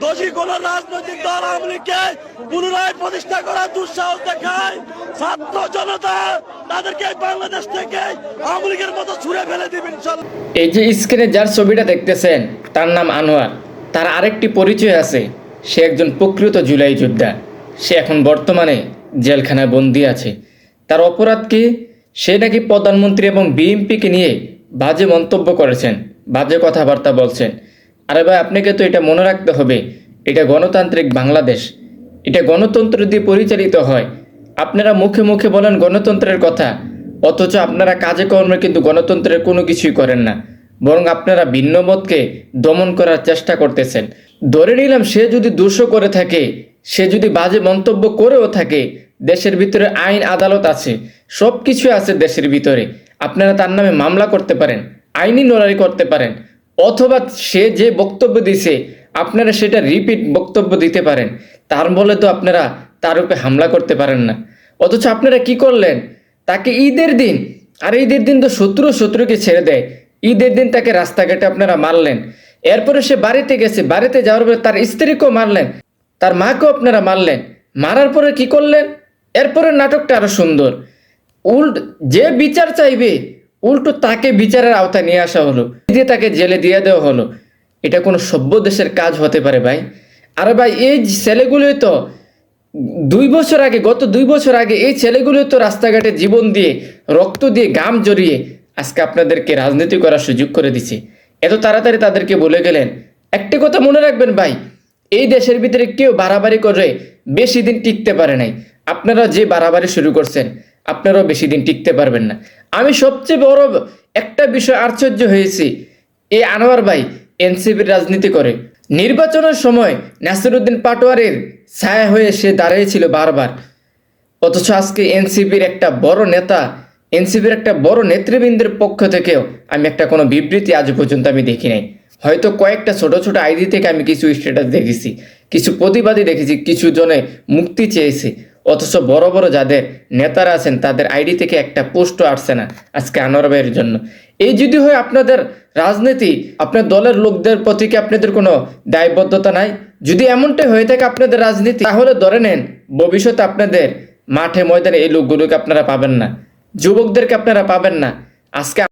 দোষী কোন রাজনৈতিক দল আওয়ামী লীগকে পুনরায় প্রতিষ্ঠা করার দুঃসাহস দেখায়, ছাত্র জনতা তাদেরকে বাংলাদেশ থেকে আওয়ামী লীগের মতো ছুঁড়ে ফেলে দিবে ইনশাআল্লাহ। এই যে স্ক্রিনে যার ছবিটা দেখতেছেন তার নাম আনোয়ার। তার আরেকটি পরিচয় আছে, সে একজন প্রকৃত জুলাই যোদ্ধা। সে এখন বর্তমানে জেলখানায় বন্দী আছে। তার অপরাধ কি? সে নাকি প্রধানমন্ত্রী এবং বিএনপিকে নিয়ে বাজে মন্তব্য করেছেন, বাজে কথাবার্তা বলছেন। আরে ভাই, আপনাকে তো এটা মনে রাখতে হবে, এটা গণতান্ত্রিক বাংলাদেশ, এটা গণতন্ত্র দিয়ে পরিচালিত হয়। আপনারা মুখে মুখে বলেন গণতন্ত্রের কথা, অথচ আপনারা কাজে কর্মে কিন্তু গণতন্ত্রের কোনো কিছুই করেন না, বরং আপনারা ভিন্ন মতকে দমন করার চেষ্টা করতেছেন। ধরে নিলাম সে যদি দোষও করে থাকে, সে যদি বাজে মন্তব্য করেও থাকে, দেশের ভিতরে আইন আদালত আছে, সব কিছু আছে দেশের ভিতরে। আপনারা তার নামে মামলা করতে পারেন, আইনি লড়াই করতে পারেন, অথবা সে যে বক্তব্য দিছে আপনারা সেটা রিপিট বক্তব্য দিতে পারেন। তার বলে তো আপনারা তার উপরে হামলা করতে পারেন না। অথচ আপনারা কি করলেন? তাকে ঈদের দিন, আর ঈদের দিন তো শত্রুকে ছেড়ে দেয়, ঈদের দিন তাকে রাস্তাঘাটে আপনারা মারলেন। এরপরে সে বাড়িতে গেছে, বাড়িতে যাওয়ার পরে তার স্ত্রীকেও মারলেন, তার মাকেও আপনারা মারলেন। মারার পরে কি করলেন? এরপরে নাটকটা আরো সুন্দর। যে বিচার চাইবে উল্টো তাকে বিচারের আওতায় নিয়ে আসা হলো, দিয়ে তাকে জেলে দিয়ে দেওয়া হলো। এটা কোনো সভ্য দেশের কাজ হতে পারে ভাই? আরে ভাই, এই ছেলেগুলোই তো 2 বছর আগে, গত 2 বছর আগে এই ছেলেগুলোই তো রাস্তাঘাটে জীবন দিয়ে, রক্ত দিয়ে, ঘাম জড়িয়ে আজকে আপনাদেরকে রাজনীতি করার সুযোগ করে দিছে। এত তাড়াতাড়ি তাদেরকে বলে গেলেন। একটা কথা মনে রাখবেন ভাই, এই দেশের ভিতরে কেউ বাড়াবাড়ি করে বেশি দিন টিকতে পারে নাই। আপনারা যে বাড়াবাড়ি শুরু করছেন, আপনারাও বেশি দিন টিকতে পারবেন না। আমি সবচেয়ে বড় একটা বিষয় আশ্চর্য হয়েছি, এই আনোয়ার ভাই এনসিপির রাজনীতি করে। নির্বাচনের সময় নাসিরউদ্দিন পাটোয়ারির ছায়া হয়ে সে দাঁড়িয়েছিল বারবার, অথচ আজকে এনসিপির একটা বড় নেতা, এনসিপির একটা বড় নেতৃবৃন্দের পক্ষ থেকেও আমি একটা কোনো বিবৃতি আজ পর্যন্ত আমি দেখি নাই। হয়তো কয়েকটা ছোট ছোট আইডি থেকে আমি কিছু স্ট্যাটাস দেখেছি, কিছু প্রতিবাদী দেখেছি, কিছু জনে মুক্তি চেয়েছে, অথচ বড় বড় যাদের নেতারা আছেন তাদের আইডি থেকে একটা পোস্টও আসছে না আজকে আনোয়ার ভাইয়ের জন্য। এই যদি হয় আপনাদের রাজনীতি, আপনার দলের লোকদের প্রতি কি আপনাদের কোনো দায়বদ্ধতা নাই? যদি এমনটাই হয়ে থাকে আপনাদের রাজনীতি, তাহলে ধরে নেন ভবিষ্যতে আপনাদের মাঠে ময়দানে এই লোকগুলোকে আপনারা পাবেন না, যুবকদেরকে আপনারা পাবেন না। আজকে